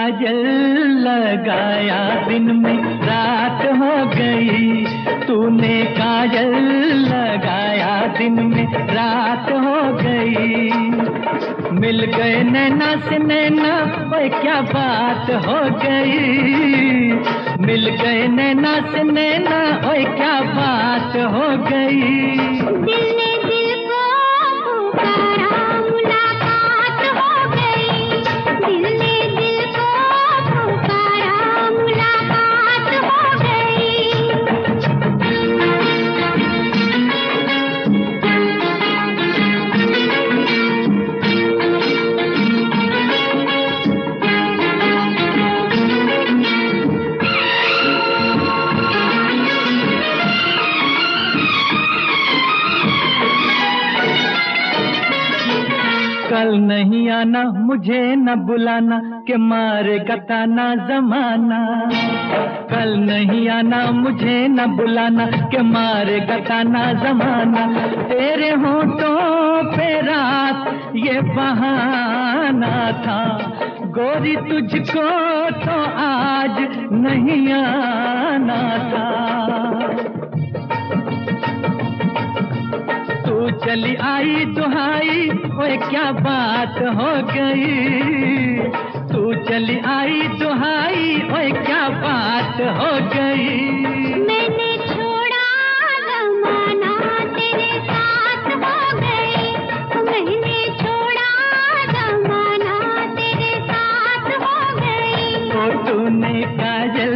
काजल लगाया दिन में रात हो गई, तूने काजल लगाया दिन में रात हो गई। मिल गए नैना से नैना, ओए क्या बात हो गई। मिल गए नैना से नैना, ओए क्या बात हो गई। दिल ने दिल को पुकारा, मुलाकात हो गई। दिल ने दिल को पुकारा, मुलाकात हो गई। कल नहीं आना, मुझे न बुलाना, के मारेगा ताना जमाना। कल नहीं आना, मुझे न बुलाना, के मारेगा ताना जमाना। तेरे होठों पे रात ये बहाना था, गोरी तुझको तो आज नहीं आना था। तू चली आई दुहाई, ओए क्या बात हो गई। तू चली आई दुहाई, ओए क्या बात हो गई। मैंने छोड़ा जमाना, तेरे साथ हो गई। मैंने छोड़ा जमाना, तेरे साथ हो गई। तो तूने काजल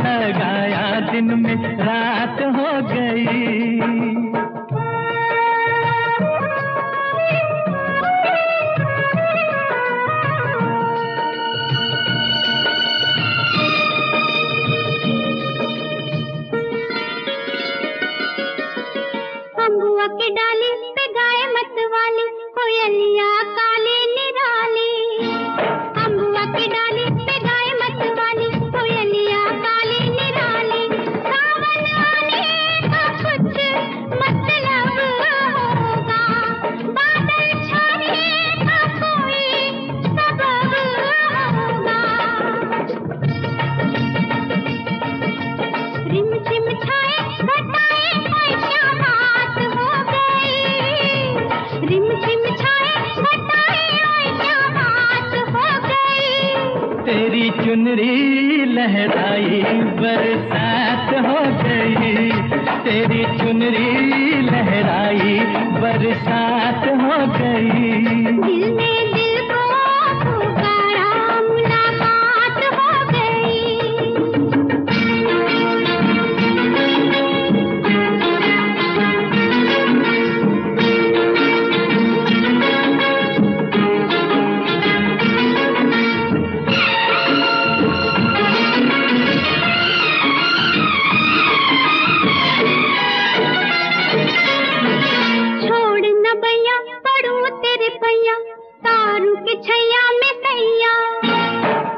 लगाया दिन में रात हो गई। अम्बुआ की डाली पे गाय मत वाली, कोयलिया काली निराली। अम्बुआ की डाली पे गाय मत वाली, कोयलिया काली निराली। सावन आने का कुछ मतलब होगा, बादल छाने का कोई सबब होगा। रिम झिम छाए घटाए, ओए क्या बात हो गई। रिम झिम छाए घटाए, ओए क्या बात हो गई। तेरी चुनरी लहराई बरसात हो गई। तेरी चुनरी लहराई बरसात हो गई। दिल ने दिल को पुकारा, मुलाकात हो गई। छोड़ न भैया पड़ू तेरे भैया, तारू के छैया में सैया।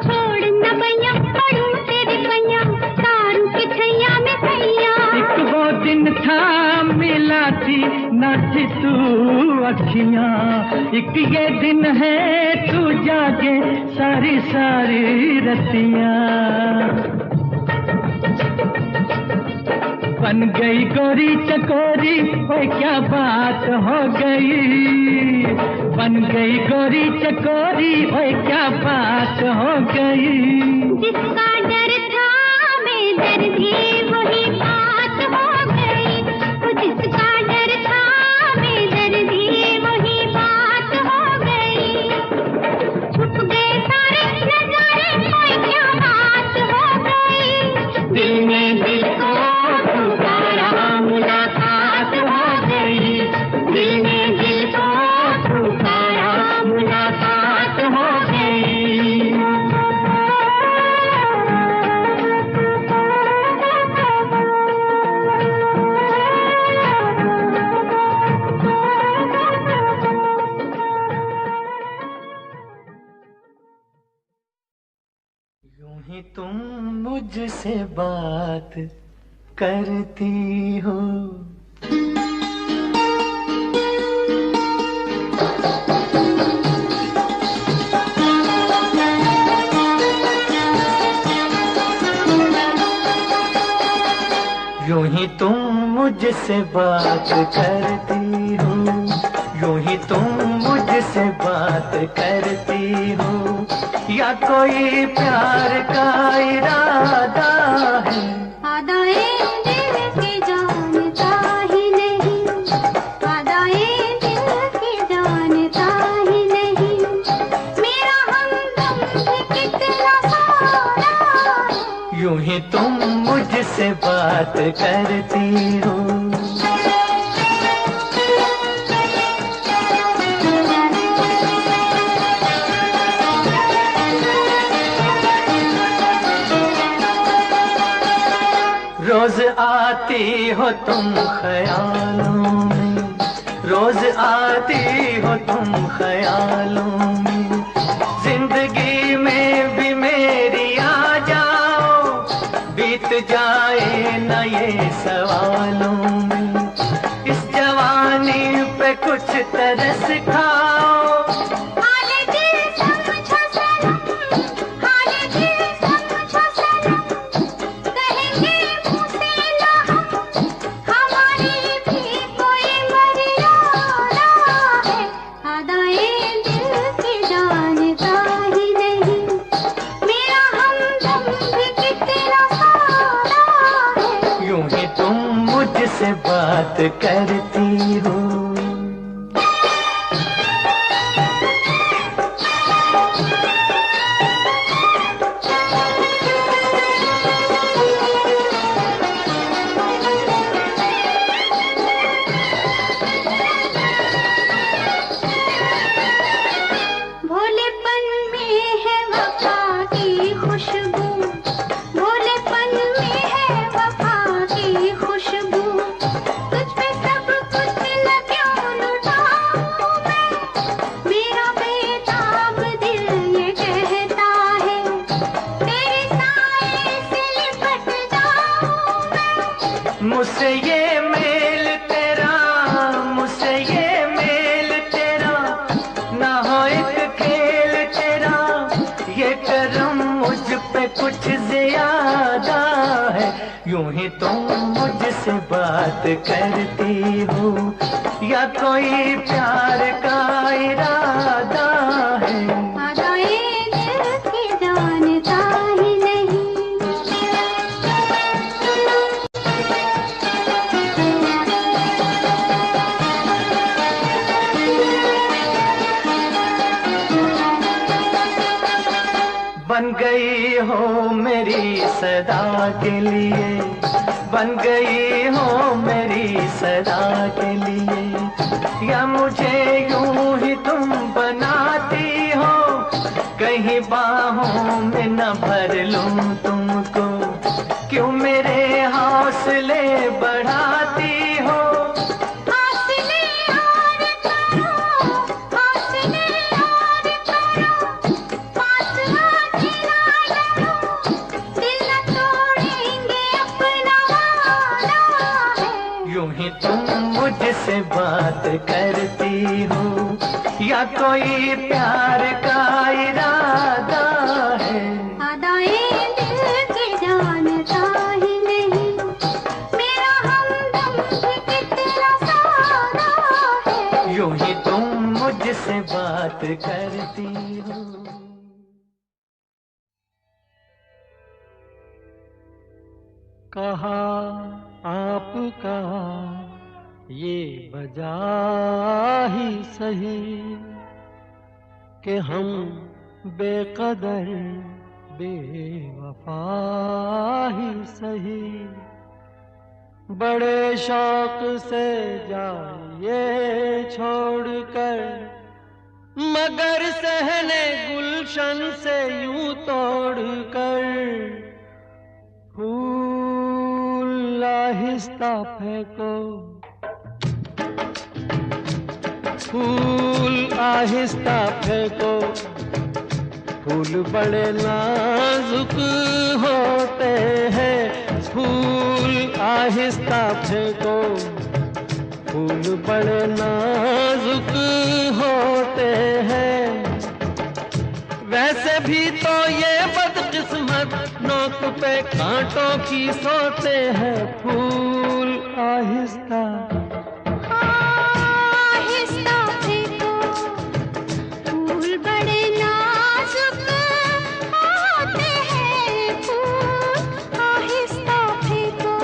छोड़ न भैया पड़ू तेरे भैया, तारू के छैया में सैया। एक वो दिन था मिला थी न थी तू अखियां, एक ये दिन है तू जागे सारी सारी रतियां। बन गई गोरी चकोरी, ओए क्या बात हो गई। बन गई गोरी चकोरी, ओए क्या बात हो गई। जिसका डर था बेदर्दी, वही बात हो गई। वो जिसका डर था बेदर्दी, वही बात हो गई। छुप गए सारे नजारे, ओए क्या बात हो गई। दिल में दिल को पुकारा, मुलाकात हो गई। दिल में दिल को पुकारा, मुलाकात हो गई। यूं ही तुम मुझसे बात करती हो, यूं ही तुम मुझसे बात करती हो, यूं ही तुम मुझसे बात करती हो, या कोई प्यार का इरादा है? आदाए दिल की जानता ही नहीं, आदाए दिल की जानता ही नहीं, मेरा हमदम भी कितना सारा है। यूं ही तुम मुझसे बात करती हो। रोज आती हो तुम ख्यालों में, रोज आती हो तुम ख्यालों में, जिंदगी में भी मेरी आ जाओ, बीत जाए न ये सवालों में, इस जवानी पे कुछ तरस खाओ। से बात करती हो। भोलेपन में है वफा की खुशबू, भोलेपन में है वफा की खुशबू, मुझसे ये मेल तेरा, मुझसे ये मेल तेरा, ना हो एक खेल तेरा, ये करम मुझ पे कुछ ज्यादा है। यूं ही तुम मुझसे बात करती हो, या कोई प्यार का इरादा है? बन गई हो मेरी सदा के लिए, बन गई हो मेरी सदा के लिए, या मुझे यूं ही तुम बनाती हो, कहीं बाहों में न भर लूं तुमको, क्यों मेरे हौसले बढ़ाती हो? तुम मुझसे बात करती हो, या कोई प्यार का इरादा है? आदाए दिल की जानता ही नहीं, मेरा हमदम भी कितना सारा है। यूं ही तुम मुझसे बात करती हो। कहा आपका ये वजह ही सही कि हम बेकदर बेवफा ही सही, बड़े शौक से जाइए छोड़कर, मगर सहने गुलशन से यूं तोड़कर, फूल आहिस्ता फेंको, फूल आहिस्ता फेंको, फूल बड़े नाजुक होते हैं, फूल आहिस्ता फेंको, फूल बड़े नाजुक होते हैं। वैसे भी तो ये बदकिस्मत नौकर पे कांटों की सोते हैं फूल। आहिस्ता आहिस्ता फेंको, फूल बड़े नाजुक होते हैं, फूल आहिस्ता फेंको।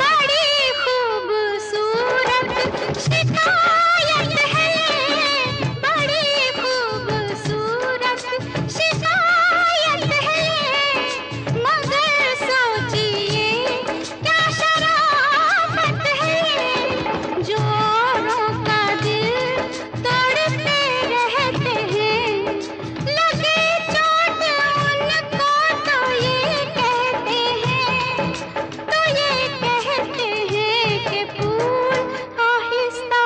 बड़ी खूबसूरत शिकायत है, बड़ी खूबसूरत शिकायत है, मगर सोचिए क्या शराफत है, जोरों का दिल तोड़ते रहते हैं, लगे चोट उनको तो ये कहते हैं, तो ये कहते हैं कि फूल आहिस्ता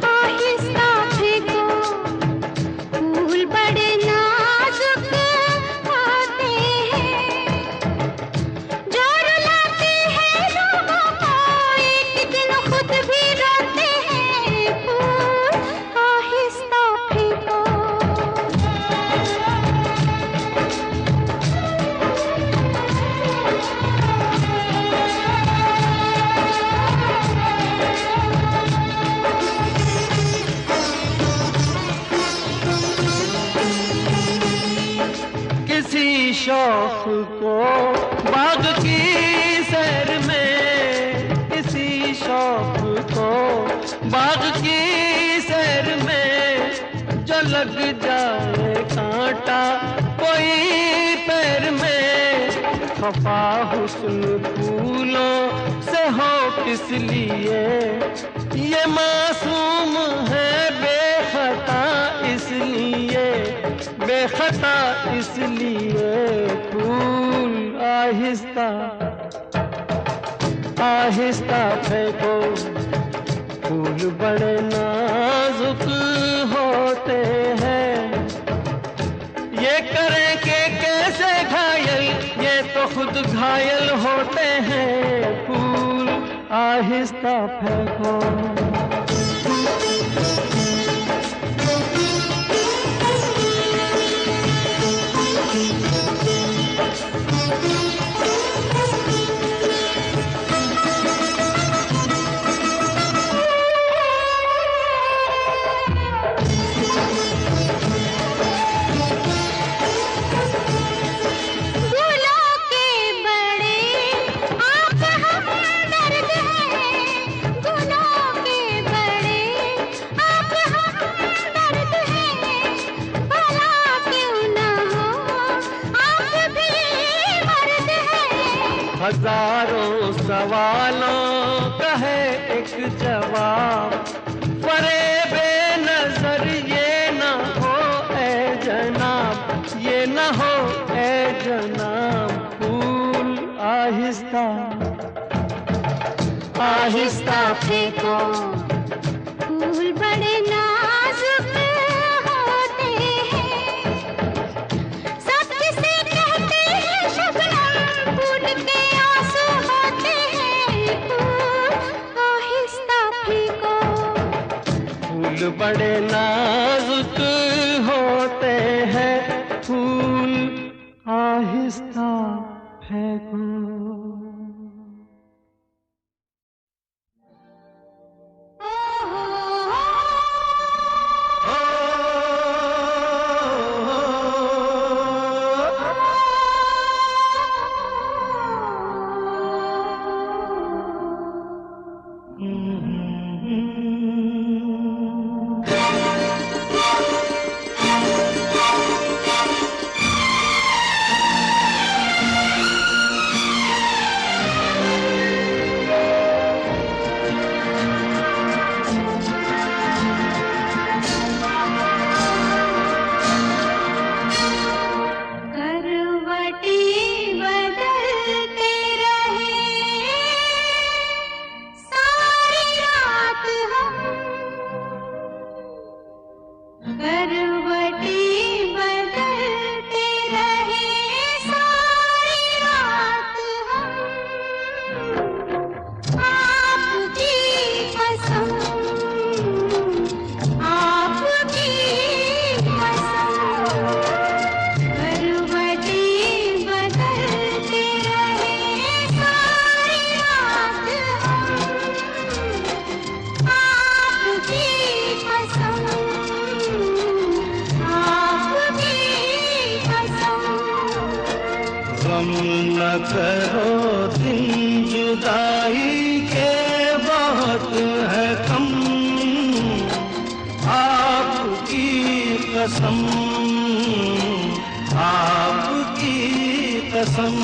आहिस्ता फेंको, फूल बड़े नाजुक होते हैं, जो रुलाते हैं लोगों को एक दिन खुद भी रोते हैं, फूल आहिस्ता फेंको। किसी शौक को बाग की सैर में, किसी शौक को बाग की सैर में, जो लग जाए कांटा कोई पैर में, खफा हुस्न फूलों से हो किस लिए, ये मासूम है बेखता इसलिए, बेखता इसलिए, फूल आहिस्ता आहिस्ता फेंको, फूल बड़े नाजुक होते हैं, ये करें कि कैसे घायल, ये तो खुद घायल होते हैं, फूल आहिस्ता फेंको। गुलों के बड़े आप हमदर्द हैं, गुलों के बड़े आप हमदर्द हैं, भला क्यों न हो आप भी मर्द हैं। हजारों सवालों का है एक जवाब, फरेबे नजर ये न हो ए जनाब, ये न हो ए जनाब, फूल आहिस्ता आहिस्ता फेंको, फूल बड़े नाजुक होते हैं, सब किसे कहते हैं शबनम, फूल के आंसू होते हैं, फूल आहिस्ता फेंको। फूल बड़े नाजुक होते हैं, फूल आहिस्ता फेंको। गम न करो दिन जुदाई के बहुत है कम, आपकी कसम, आपकी कसम।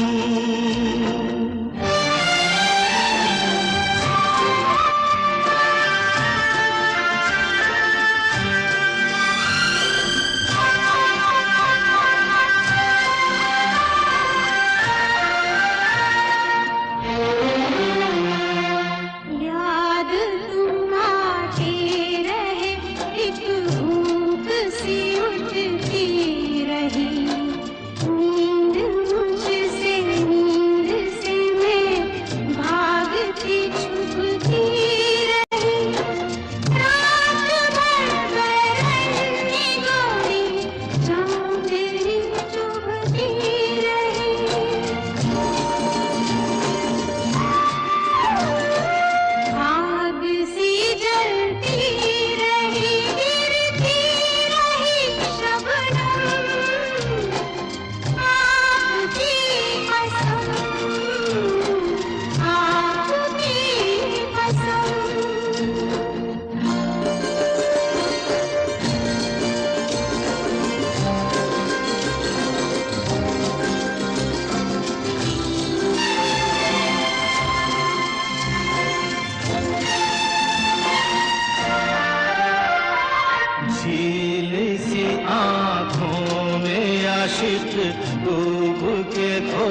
डूब के खो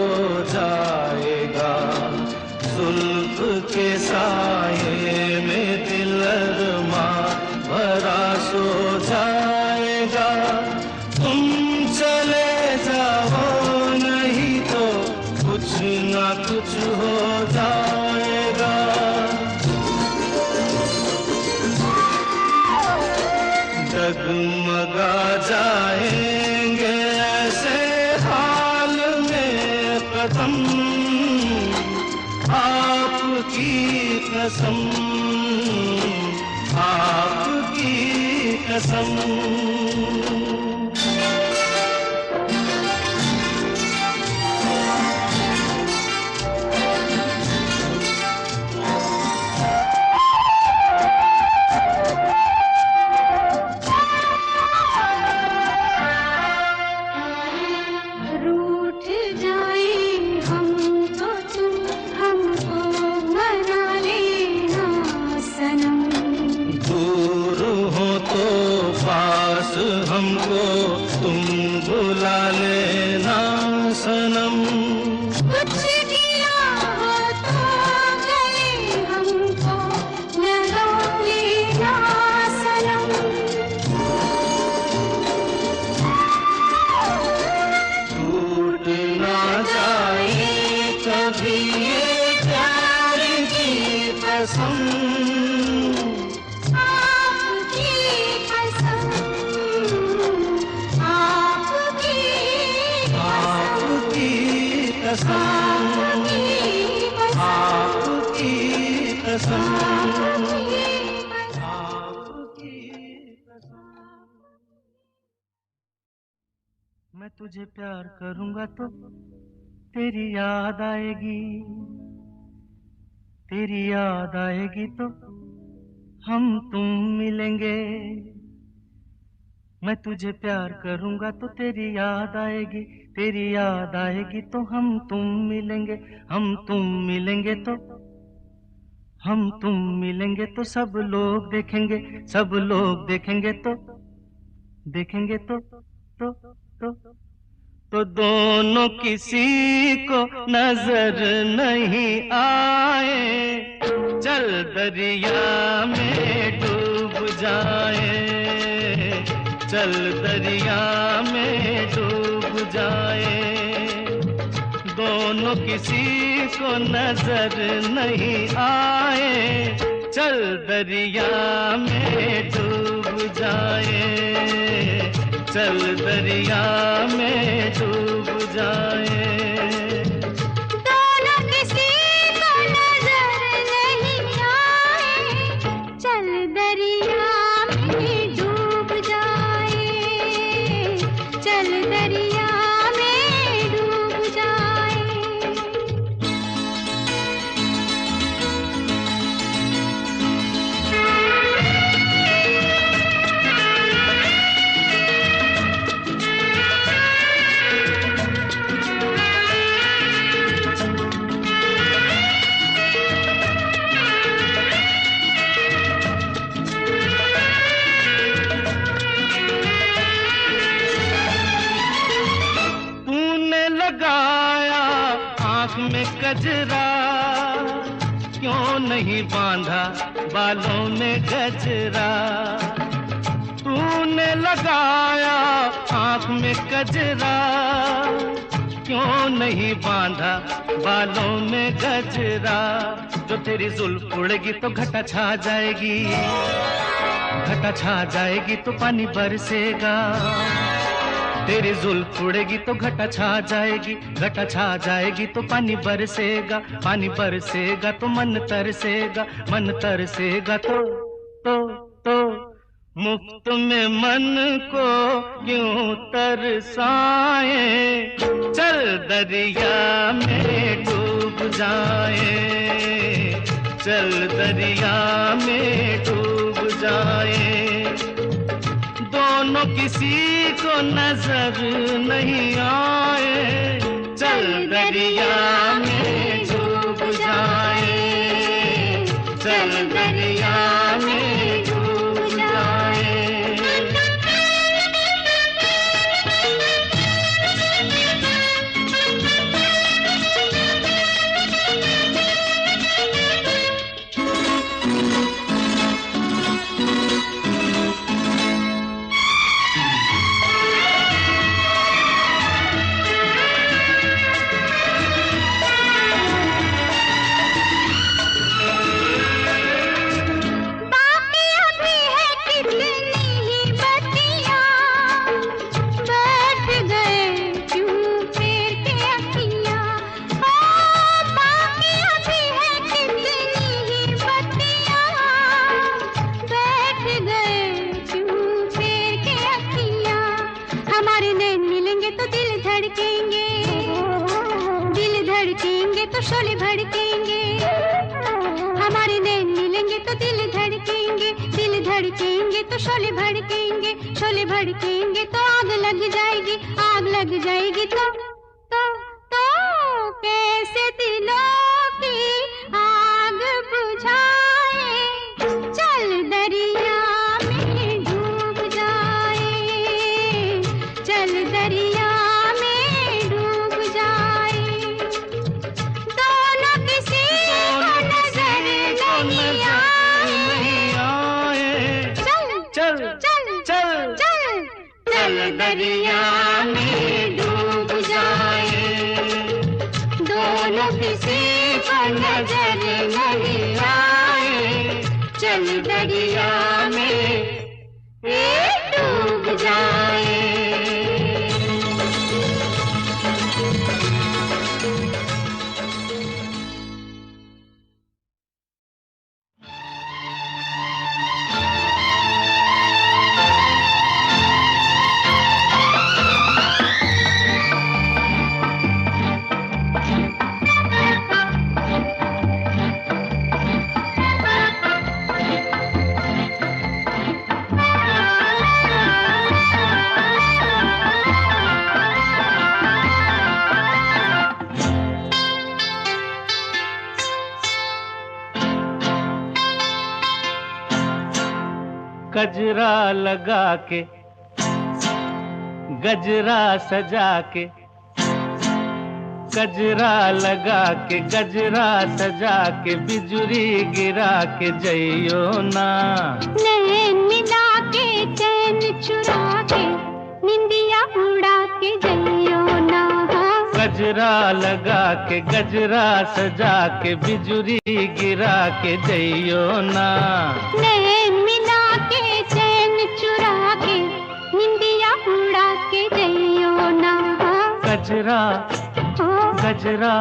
जाएगा, जुल्फ के साये में दिल अरमां भरा सो जाएगा। तुम चले जाओ नहीं तो कुछ ना कुछ हो जाएगा। डगमगा जाएंगे ऐसे हाल में कदम, आपकी कसम, आपकी कसम। हमको तुम बुला लेना सनम। कुछ गिला हो तो गले हमको लगा लेना सनम। टूट ना जाए कभी ये प्यार की कसम, आपकी कसम, आपकी कसम। मैं तुझे प्यार करूंगा तो तेरी याद आएगी, तेरी याद आएगी तो हम तुम मिलेंगे। मैं तुझे प्यार करूंगा तो तेरी याद आएगी, तेरी याद आएगी तो हम तुम मिलेंगे। हम तुम मिलेंगे तो, हम तुम मिलेंगे तो सब लोग देखेंगे, सब लोग देखेंगे तो, देखेंगे तो दोनों किसी को नजर नहीं आए। चल दरिया में डूब जाए, चल दरिया में डूब जाए। दोनों किसी को नजर नहीं आए, चल दरिया में डूब जाए, चल दरिया में डूब जाए। दोनों किसी को नजर नहीं आए, चल दरिया में डूब जाए, चल दरिया में डूब जाए। गजरा, क्यों नहीं बांधा बालों में गजरा। तूने लगाया आँख में गजरा, क्यों नहीं बांधा बालों में गजरा। जो तेरी जुल्फ उड़ेगी तो घटा छा जाएगी, घटा छा जाएगी तो पानी बरसेगा। तेरी जुल्फ उड़ेगी तो घटा छा जाएगी, घटा छा जाएगी तो पानी बरसेगा। पानी बरसेगा तो मन तरसेगा, मन तरसेगा तो मुफ्त में मन को क्यों तरसाए। चल दरिया में डूब जाए, चल दरिया में डूब जाए। दोनों किसी को नजर नहीं आए, चल दरिया में डूब जाए, चल दरिया में डूब जाए। शोले भड़केंगे, हमारे नैन मिलेंगे तो दिल धड़केंगे, दिल धड़केंगे तो शोले भड़केंगे, शोले भड़केंगे तो आग लग जाएगी, आग लग जाएगी तो कैसे दिलों की आग बुझाए। चल दरिया में डूब जाए, चल दरिया दरिया में डूब जाए। दोनों किसी को नजर नहीं आए, चल दरिया में डूब जाए। गजरा लगा के, गजरा सजा के, गजरा लगा के, गजरा सजा के, बिजुरी गिरा के जइयो ना। नैन मिला के चैन चुरा के, निंदिया उड़ा के जइयो ना। गजरा लगा के, गजरा सजा के, बिजुरी गिरा के जइयो ना। नैन मिला के चैन चुरा के, निंदिया उड़ा के जइयो ना। गजरा गजरा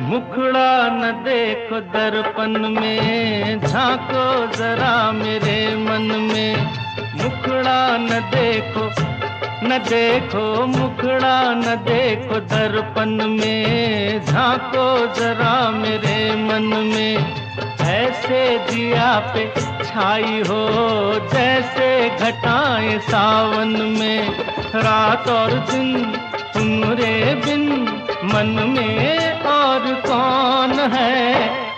मुखड़ा न देखो दर्पण में, झांको जरा मेरे मन में। मुखड़ा न देखो न देखो मुखड़ा न देखो दर्पण में, झांको जरा मेरे मन में। ऐसे जिया पे छाई हो जैसे घटाएं सावन में। रात और दिन तुम्हारे बिन मन में और कौन है।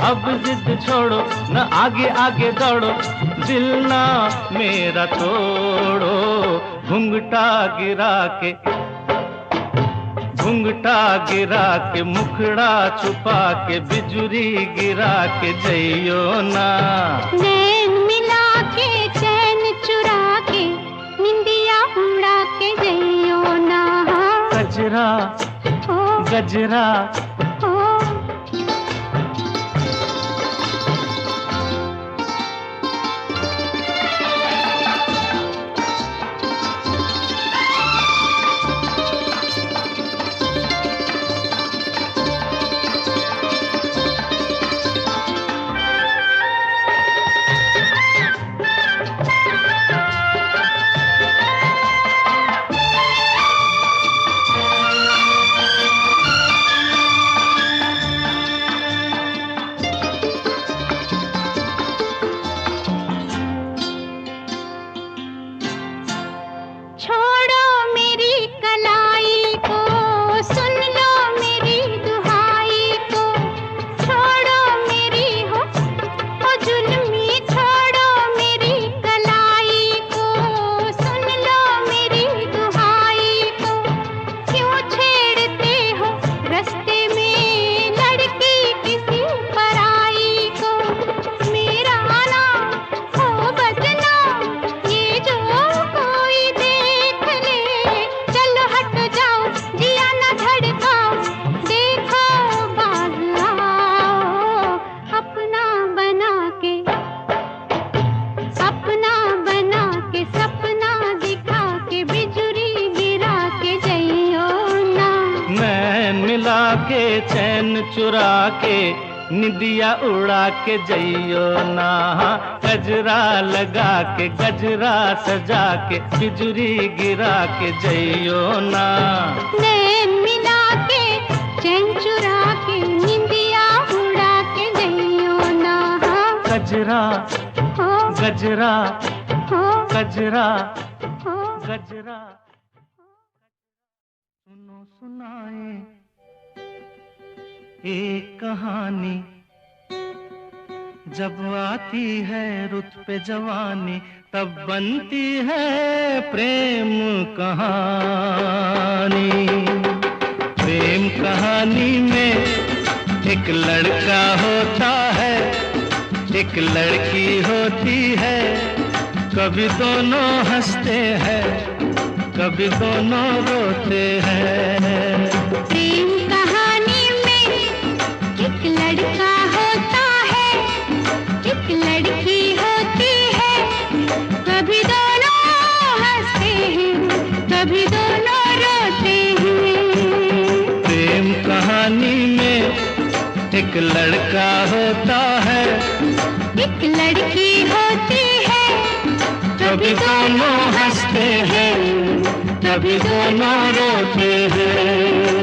अब जिद छोड़ो न आगे आगे दौड़ो, दिल ना मेरा तोड़ो। घुंघटा गिरा के मुखड़ा छुपा के बिजुरी गिरा के जइयो ना। नैन मिला के चैन चुरा के निंदिया उड़ा के जइयो ना। गजरा गजरा के चैन चुरा के निदिया उड़ा के जइयो ना। गजरा लगा के गजरा सजा के बिजुरी गिरा के जइयो ना। नैन मिला के चैन चुरा के निदिया उड़ा के जइयो ना। गजरा गजरा गजरा गजरा सुनो सुनाए एक कहानी, जब आती है रुत पे जवानी तब बनती है प्रेम कहानी। प्रेम कहानी में एक लड़का होता है, एक लड़की होती है। कभी दोनों हंसते हैं, कभी दोनों रोते हैं। प्रेम कहानी में एक लड़का होता है, एक लड़की होती है। कभी दोनों हंसते हैं, कभी दोनों रोते हैं। प्रेम कहानी में एक लड़का होता है, एक लड़की होती है। कभी दोनों हंसते हैं, कभी दोनों रोते हैं।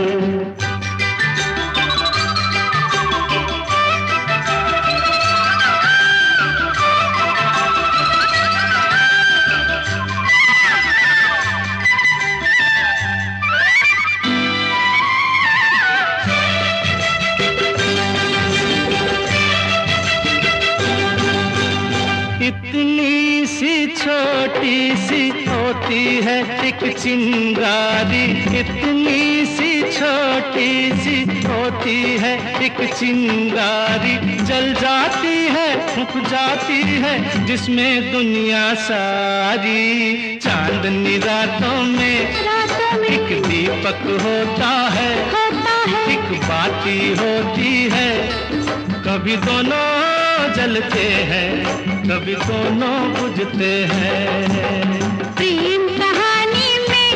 इतनी सी छोटी सी होती है एक चिंगारी, इतनी सी छोटी सी होती है एक चिंगारी। जल जाती है फूंक जाती है जिसमें दुनिया सारी। चांदनी रातों में एक दीपक होता है, एक बाती होती है। कभी दोनों जलते हैं, कभी दोनों बुझते हैं। प्रेम कहानी में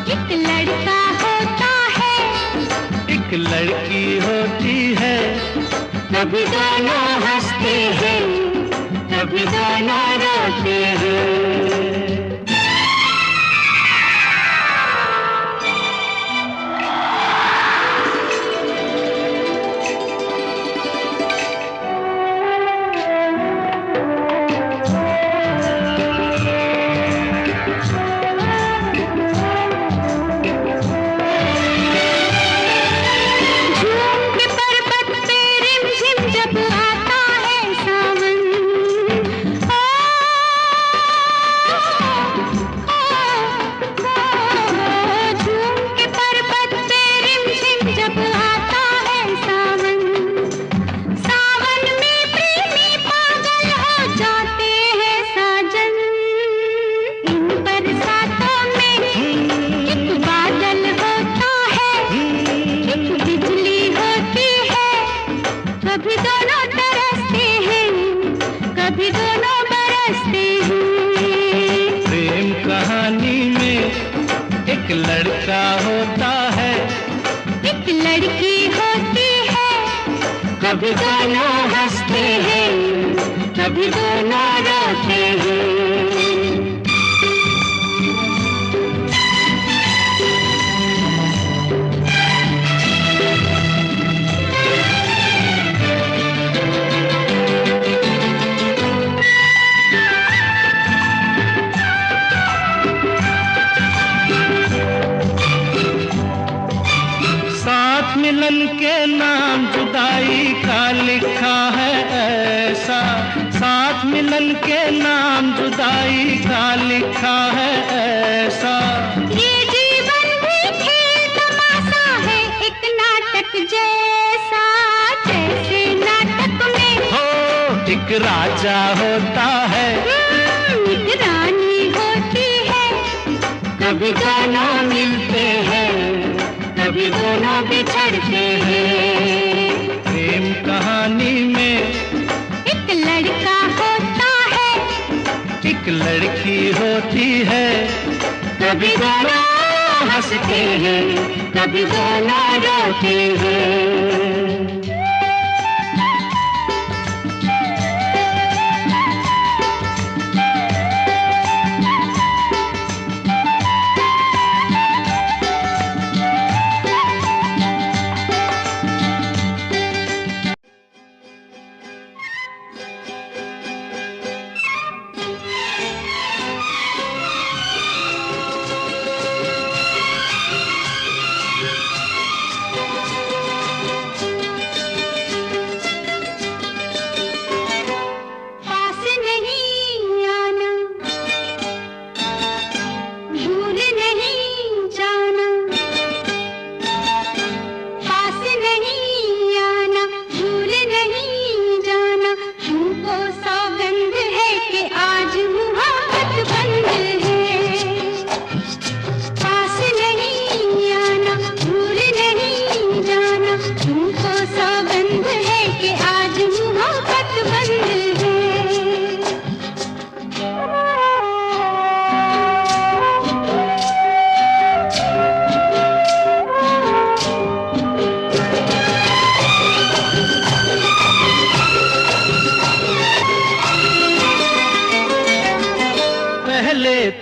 एक लड़का होता है, एक लड़की होती है। कभी दोनों हंसते हैं, कभी दोनों रोते हैं। दोनों तरसते हैं, कभी दोनों बरसते हैं। प्रेम कहानी में एक लड़का होता है, एक लड़की होती है, कभी दोनों हंसते हैं, कभी दोनों रोते हैं। साथ मिलन के नाम जुदाई का लिखा है ऐसा, साथ मिलन के नाम जुदाई का लिखा है ऐसा। ये जीवन भी खेल तमाशा है, एक नाटक जैसा, जैसे नाटक में हो एक राजा होता है, एक रानी होती है, कभी दोनों मिलते हैं, कभी दोनों बिछड़ते हैं। प्रेम कहानी में एक लड़का होता है, एक लड़की होती है, कभी दोनों हंसते हैं, कभी दोनों रोते हैं।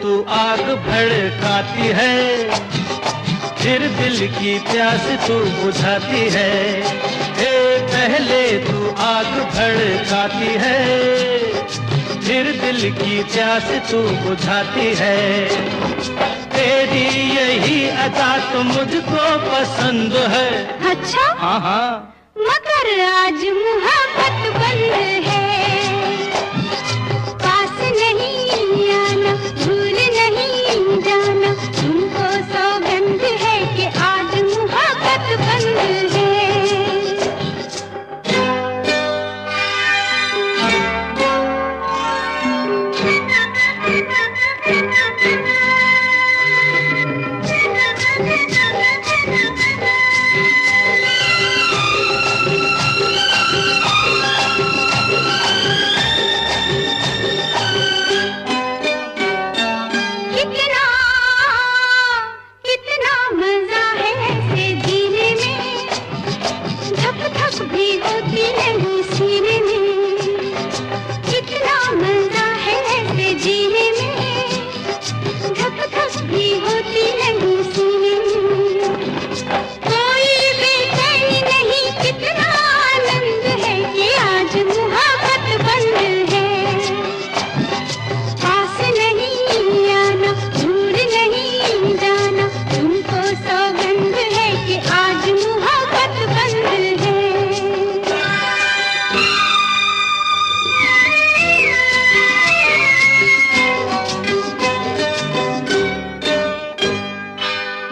तू आग भड़काती है, फिर दिल की प्यास तू बुझाती है। ए पहले तू आग भड़काती है, फिर दिल की प्यास तू बुझाती है। तेरी यही अदा तो मुझको पसंद है। अच्छा? हाँ हाँ। मगर आज मोहब्बत बंद है, पास नहीं आना, भूल नहीं जाना, तुमको सौगंध है कि आज मोहब्बत बंद है।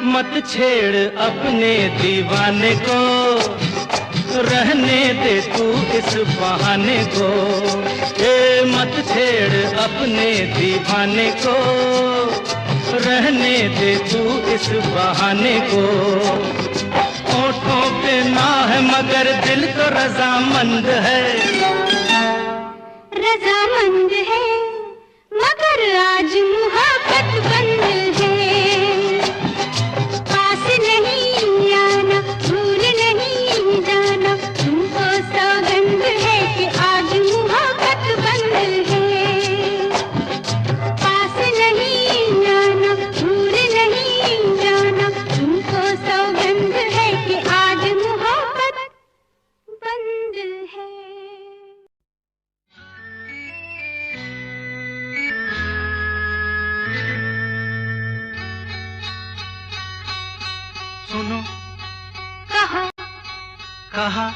मत छेड़ अपने दीवाने को, रहने दे तू इस बहाने को। ए मत छेड़ अपने दीवाने को, रहने दे तू इस बहाने को। होठों पे ना है मगर दिल तो रजामंद है। रजामंद है मगर आज मुहब्बत बंद है। पास नहीं आना भूल नहीं जाना, तुमको सौगंध है कि आज मुहब्बत बंद है। पास नहीं आना भूल नहीं जाना, तुमको सौगंध है कि आज मुहब्बत बंद है। सुनो कहा कहा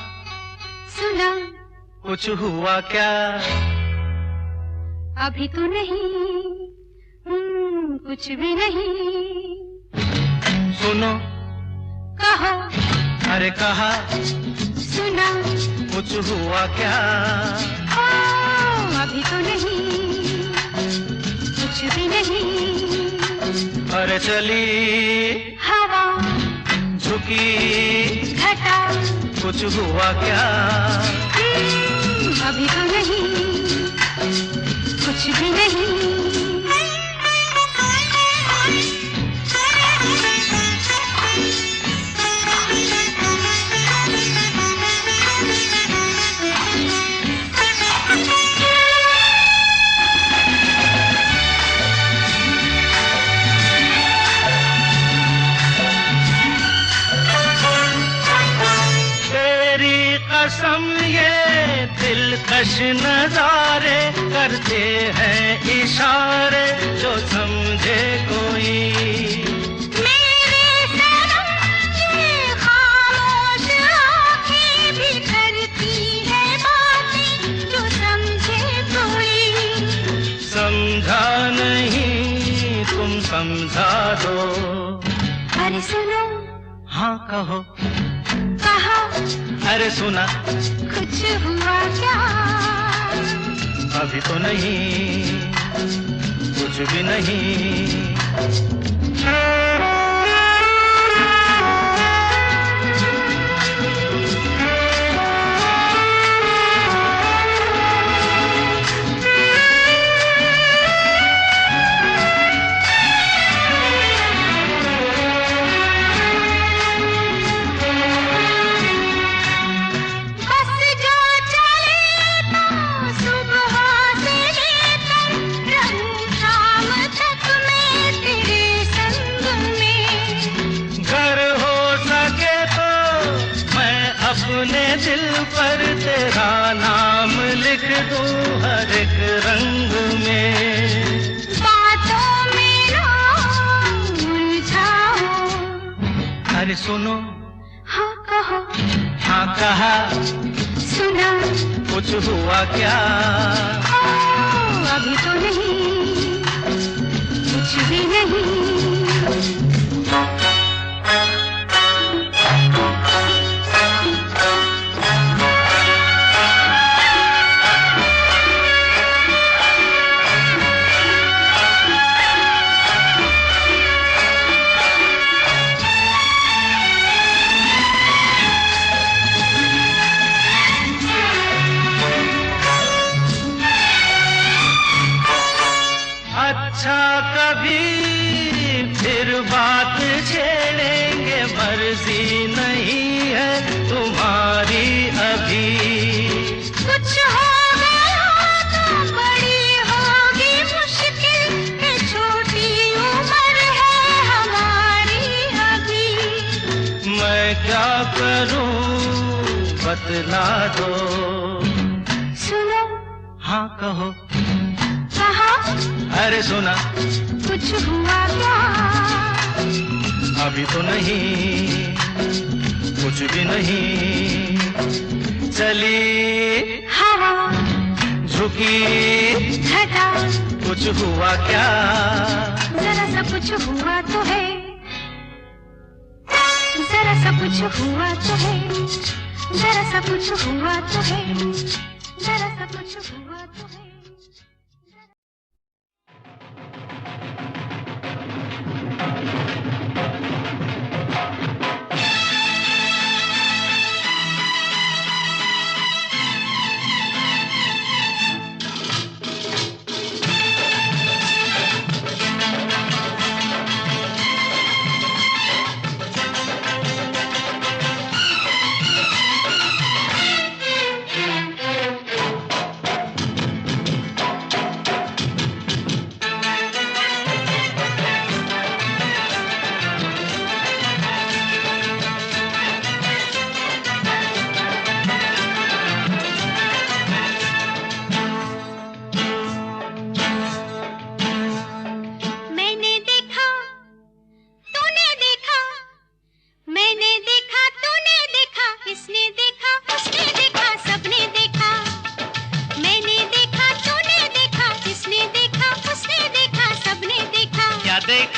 सुना कुछ हुआ क्या? अभी तो नहीं, कुछ भी नहीं। सुनो कहा अरे कहा सुना कुछ हुआ क्या? अभी तो नहीं, कुछ भी नहीं। अरे चली हवा झुकी घटा कुछ हुआ क्या? अभी तो नहीं, कुछ भी नहीं। कसम ये दिलकश नजारे करते हैं इशारे जो समझे कोई। मेरे सनम ये खामोश आँखें भी करती है बातें जो समझे कोई। समझा नहीं तुम समझा दो। अरे सुनो हाँ कहो कहा अरे सुना कुछ हुआ क्या? अभी तो नहीं, कुछ भी नहीं। अपने दिल पर तेरा नाम लिख दूं हर एक रंग में। बातों में ना उलझाओ। अरे सुनो हाँ कहो हाँ कहा सुना कुछ हुआ क्या? अभी तो नहीं, कुछ भी नहीं। अच्छा कभी फिर बात छेड़ेंगे, मर्जी नहीं है तुम्हारी अभी। कुछ हो गया तो बड़ी होगी मुश्किल, ये छोटी उम्र है हमारी अभी। मैं क्या करूं बतला दो। सुनो हाँ कहो कहा अरे सुना कुछ हुआ क्या? अभी तो नहीं, कुछ भी नहीं। चली हवा झुकी घटा कुछ हुआ क्या? जरा सा कुछ हुआ तो है, जरा सा कुछ हुआ तो है, जरा सा कुछ हुआ तो है, जरा सा कुछ हुआ तो है।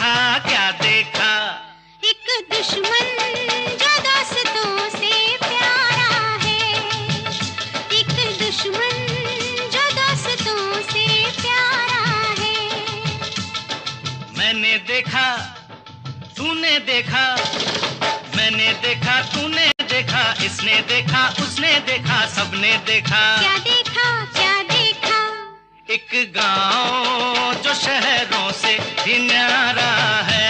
देखा क्या देखा? एक दुश्मन जो दोस्तों से प्यारा है, एक दुश्मन जो दोस्तों से प्यारा है। मैंने देखा, तूने देखा, मैंने देखा, तूने देखा, इसने देखा, उसने देखा, सबने देखा। क्या देखा, क्या देखा? एक गांव जो शहरों से भी न्यारा है,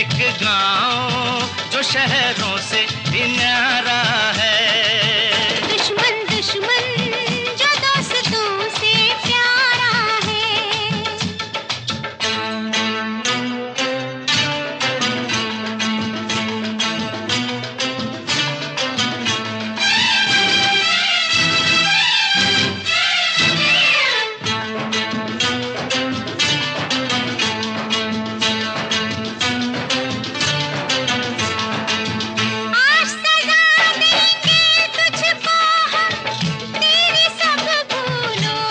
एक गांव जो शहरों से भी न्यारा है। दुश्मन दुश्मन जो दोस्तों से प्यारा है। आज सजा देंगे तुझको हम तेरी सब भूलों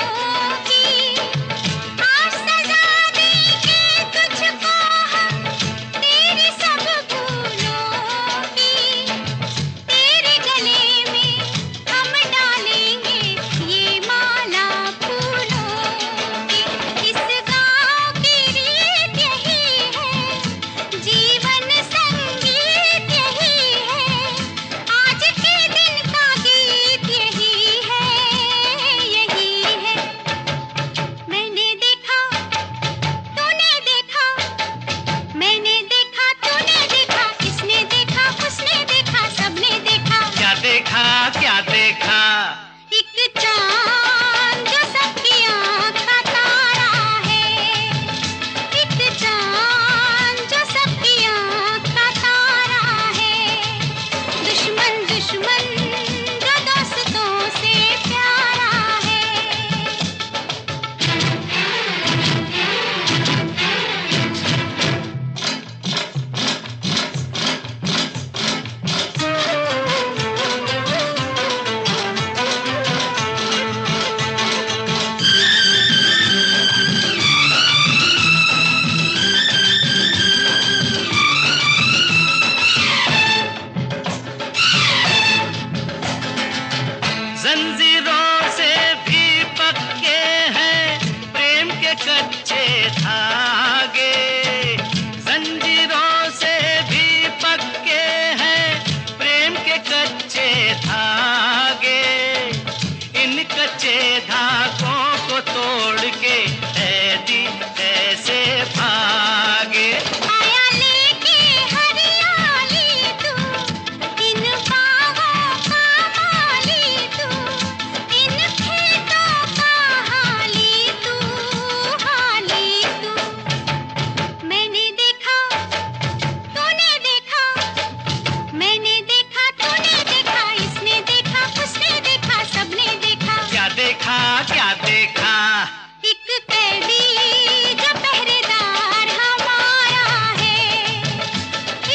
की, आज सजा देंगे तुझको हम तेरी सब भूलों की। तेरे गले में हम डालेंगे ये माला फूलों की। इस गाँव की रीत यही है, जीवन संगीत यही है, आज के दिन का गीत यही है, यही है। मैंने देखा, तूने देखा, मैंने देखा, तूने देखा, इसने देखा, उसने देखा, सबने देखा। क्या देखा, क्या देखा? एक चांद जो सबकी आँख का तारा है, एक चांद जो सबकी आँख का तारा है। दुश्मन दुश्मन जो दोस्तों से प्यारा है। जंजीरों से भी पक्के हैं प्रेम के कच्चे धागे, जंजीरों से भी पक्के हैं प्रेम के कच्चे धागे। इन कच्चे धागों को तोड़ के ऐदी ऐसे भागे। आया लेके हरियाली तू, इन बागों का माली तू, इन खेतों का हाली तू, हाली तू। मैंने देखा, तूने देखा, मैंने देखा, तूने देखा, इसने देखा, उसने देखा, सबने देखा। क्या देखा, क्या देखा? एक कैदी जो पहरेदार हमारा है,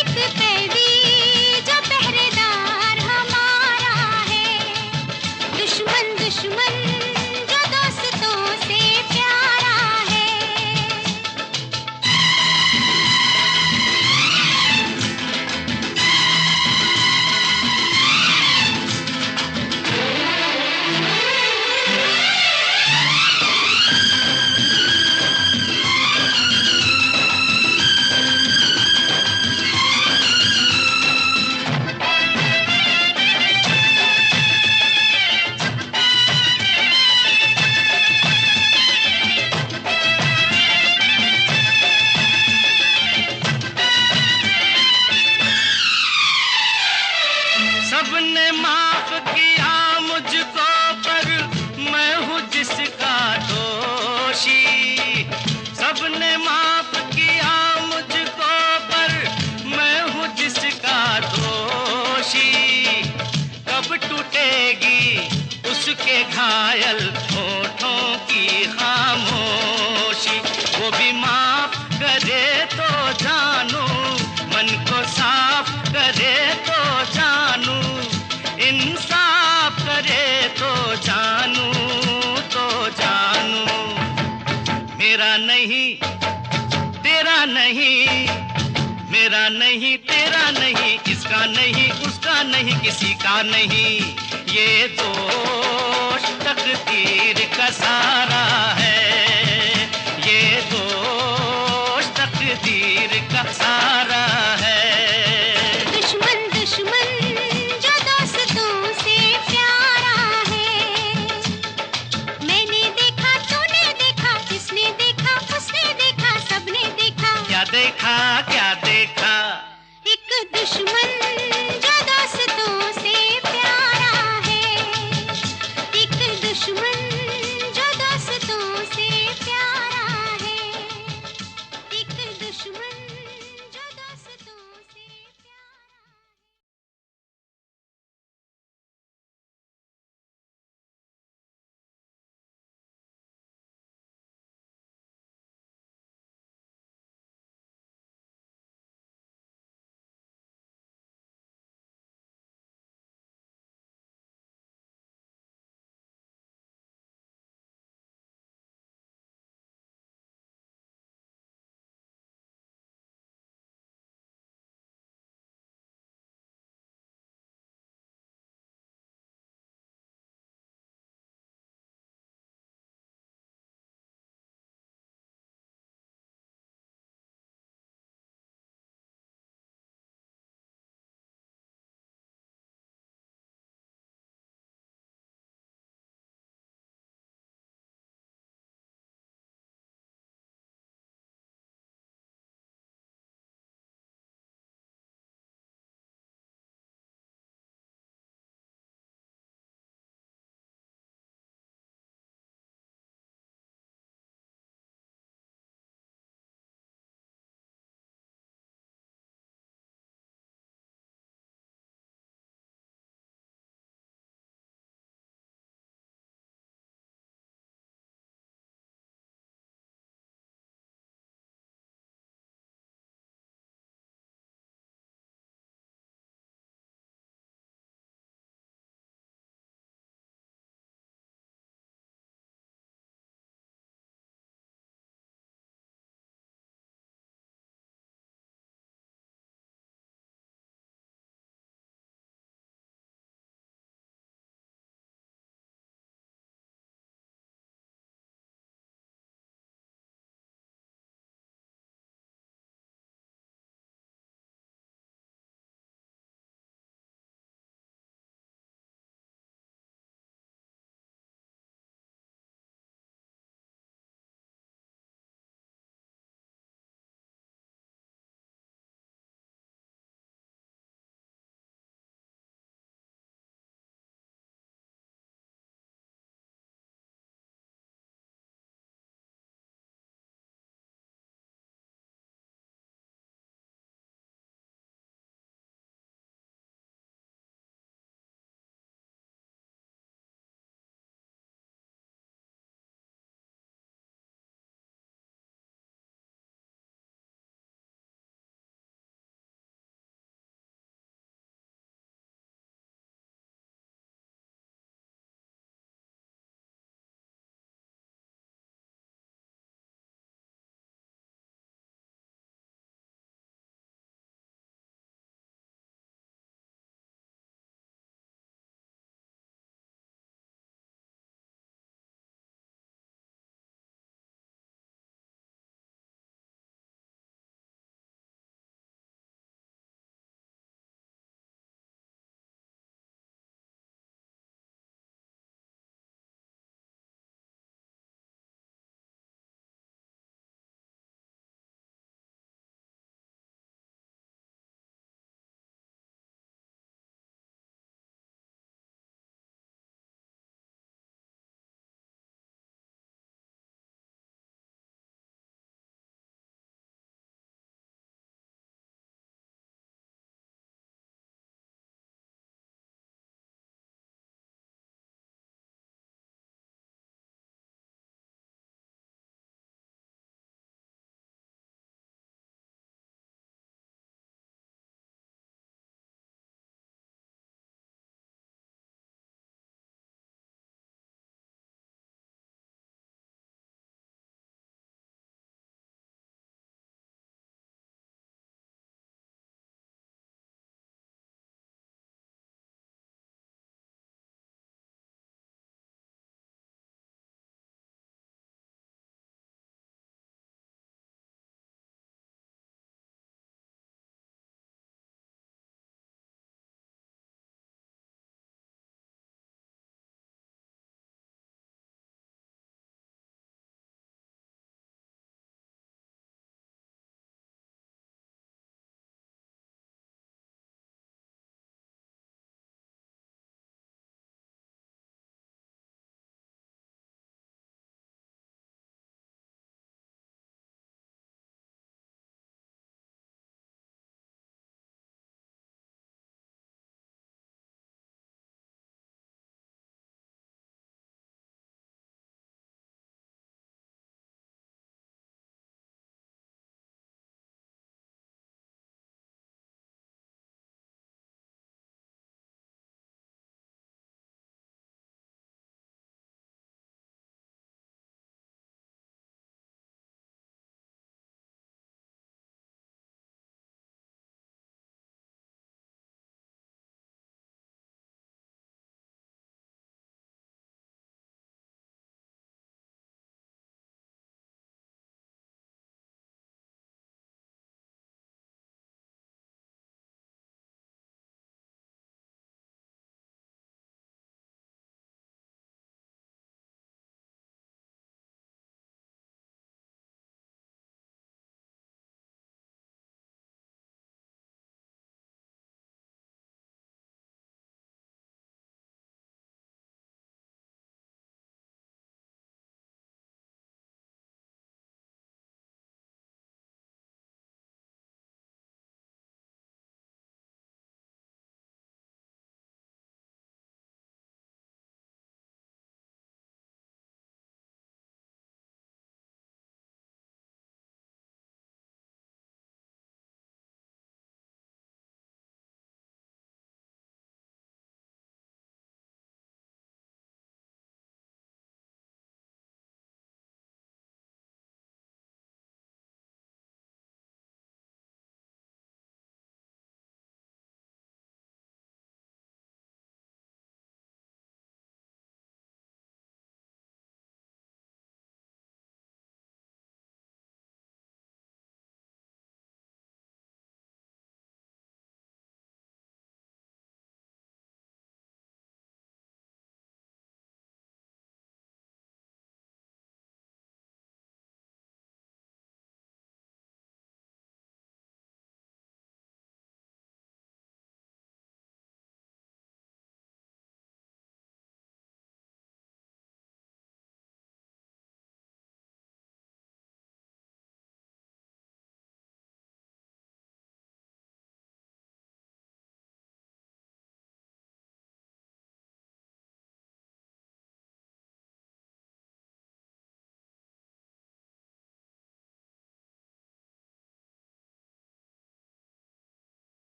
एक कैदी जो पहरेदार हमारा है। दुश्मन दुश्मन जो दोस्तों से प्यारा है। सबने माफ किया मुझको पर मैं हूँ जिसका दोषी। सबने माफ किया मुझको पर मैं हूँ जिसका दोषी। कब टूटेगी उसके घायल होठों की खामोशी। वो भी माफ करे तो जानू, मन को साफ करे तो जानू, इंसाफ करे तो जानू, तो जानू। मेरा नहीं तेरा मेरा नहीं तेरा नहीं, इसका नहीं उसका नहीं, किसी का नहीं, ये दोष तकदीर का साथ